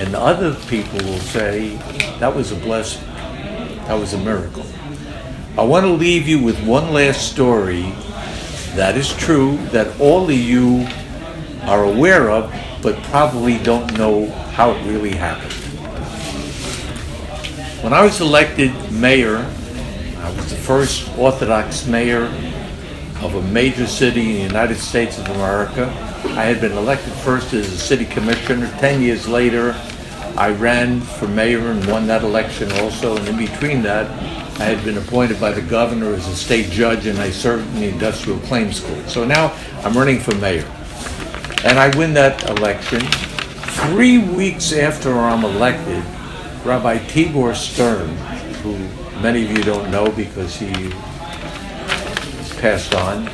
And other people will say, that was a blessing. That was a miracle. I want to leave you with one last story that is true, that all of you are aware of, but probably don't know how it really happened. When I was elected mayor, I was the first Orthodox mayor of a major city in the United States of America. I had been elected first as a city commissioner. 10 years later, I ran for mayor and won that election also. And in between that, I had been appointed by the governor as a state judge, and I served in the industrial claims court. So now I'm running for mayor. And I win that election. 3 weeks after I'm elected, Rabbi Tibor Stern, who many of you don't know because he passed on,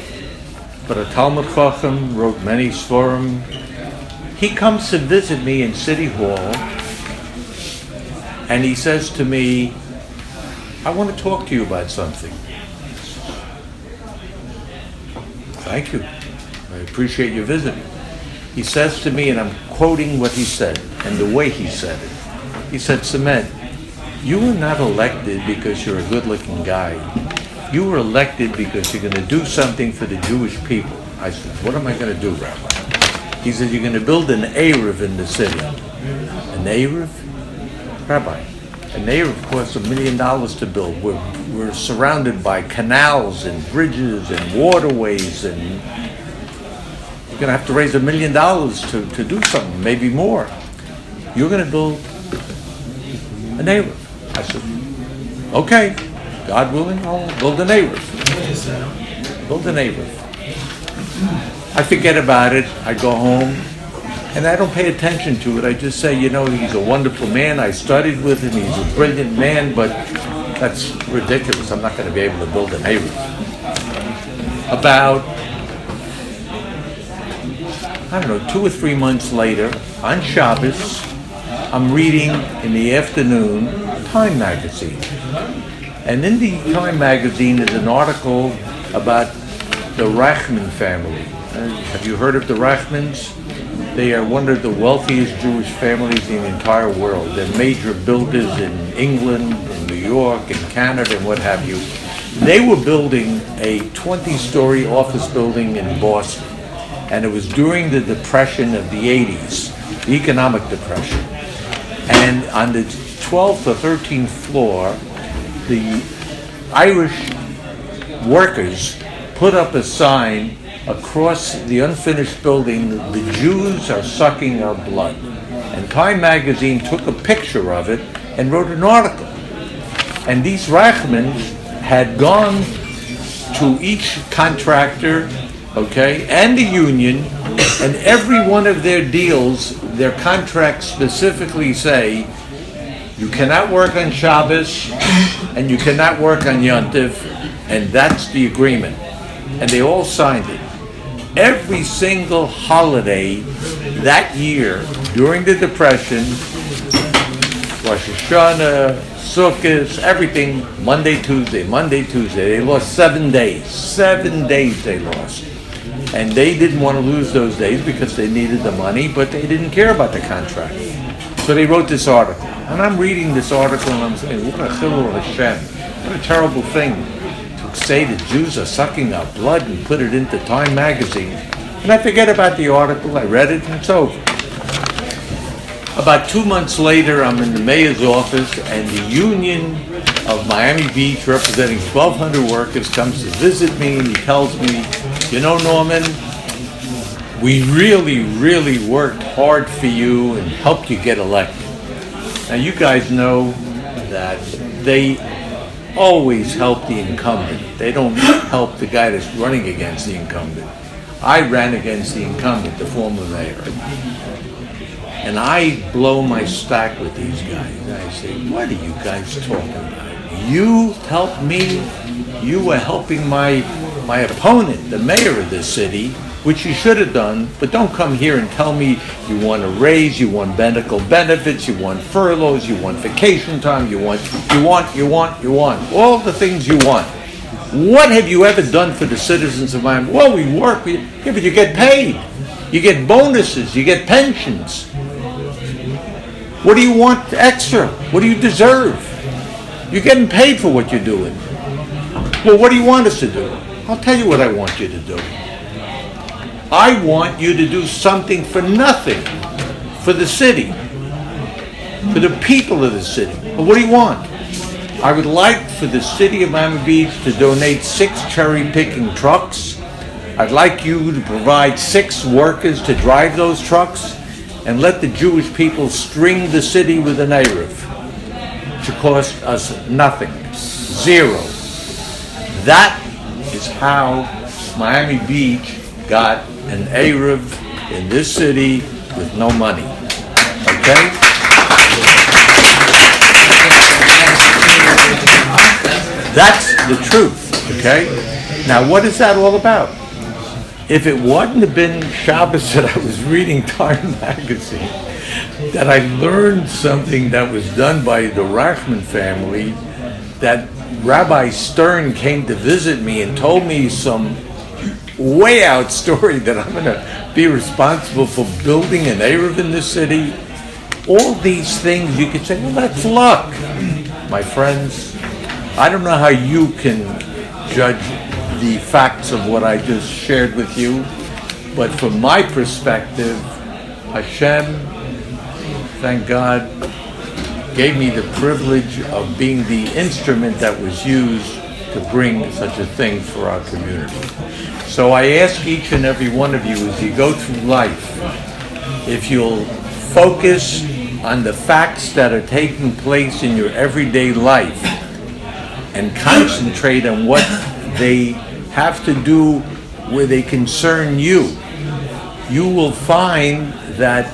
but a Talmud Chacham, wrote many Sforim. He comes to visit me in City Hall, and he says to me, I want to talk to you about something. Thank you. I appreciate you visiting. He says to me, and I'm quoting what he said, and the way he said it. He said, Ciment, you were not elected because you're a good-looking guy. You were elected because you're going to do something for the Jewish people. I said, what am I going to do, Rabbi? He said, you're going to build an eruv in the city. An eruv? Rabbi, an eruv costs $1 million to build. We're surrounded by canals and bridges and waterways, and you're going to have to raise $1 million to do something, maybe more. You're going to build an eruv. I said, okay, God willing, I'll build an eruv. Build an eruv. I forget about it. I go home, and I don't pay attention to it. I just say, he's a wonderful man. I studied with him. He's a brilliant man, but that's ridiculous. I'm not going to be able to build an eruv. About, 2 or 3 months later, on Shabbos, I'm reading in the afternoon Time magazine. And in the Time magazine is an article about the Rachman family. Have you heard of the Rachmans? They are one of the wealthiest Jewish families in the entire world. They're major builders in England, in New York, in Canada, and what have you. They were building a 20-story office building in Boston. And it was during the Depression of the 80s, the economic depression. And on the 12th or 13th floor, the Irish workers put up a sign across the unfinished building, the Jews are sucking our blood. And Time magazine took a picture of it and wrote an article. And these Rachmans had gone to each contractor, and the union, and every one of their deals, their contracts specifically say, you cannot work on Shabbos, and you cannot work on Yom Tov, and that's the agreement. And they all signed it. Every single holiday that year, during the Depression, Rosh Hashanah, Sukkot, everything, Monday, Tuesday. They lost 7 days. 7 days they lost. And they didn't want to lose those days because they needed the money, but they didn't care about the contract. So they wrote this article. And I'm reading this article and I'm saying, what a chilul Hashem. What a terrible thing to say the Jews are sucking our blood and put it into Time magazine. And I forget about the article. I read it and it's over. About 2 months later, I'm in the mayor's office and the union of Miami Beach, representing 1,200 workers, comes to visit me and he tells me, Norman, we really, really worked hard for you and helped you get elected. Now, you guys know that they always help the incumbent. They don't help the guy that's running against the incumbent. I ran against the incumbent, the former mayor. And I blow my stack with these guys. I say, what are you guys talking about? You helped me. You were helping my opponent, the mayor of this city, which you should have done, but don't come here and tell me you want a raise, you want medical benefits, you want furloughs, you want vacation time, you want all the things you want. What have you ever done for the citizens of Miami? Well, we work, but you get paid. You get bonuses, you get pensions. What do you want extra? What do you deserve? You're getting paid for what you're doing. Well, what do you want us to do? I'll tell you what I want you to do. I want you to do something for nothing, for the city, for the people of the city. Well, what do you want? I would like for the city of Miami Beach to donate 6 cherry-picking trucks. I'd like you to provide 6 workers to drive those trucks and let the Jewish people string the city with an eruv. It should cost us nothing. 0. That is how Miami Beach got an eruv in this city with no money. Okay? That's the truth, okay? Now, what is that all about? If it wouldn't have been Shabbos that I was reading Time magazine, that I learned something that was done by the Rashman family, that Rabbi Stern came to visit me and told me some way out story that I'm going to be responsible for building an eruv in this city. All these things you could say, well, that's luck. My friends, I don't know how you can judge the facts of what I just shared with you, but from my perspective, Hashem, thank God, gave me the privilege of being the instrument that was used to bring such a thing for our community. So I ask each and every one of you as you go through life, if you'll focus on the facts that are taking place in your everyday life and concentrate on what they have to do where they concern you, you will find that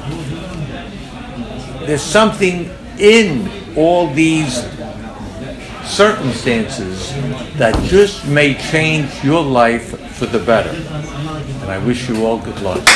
there's something in all these circumstances that just may change your life for the better. And I wish you all good luck.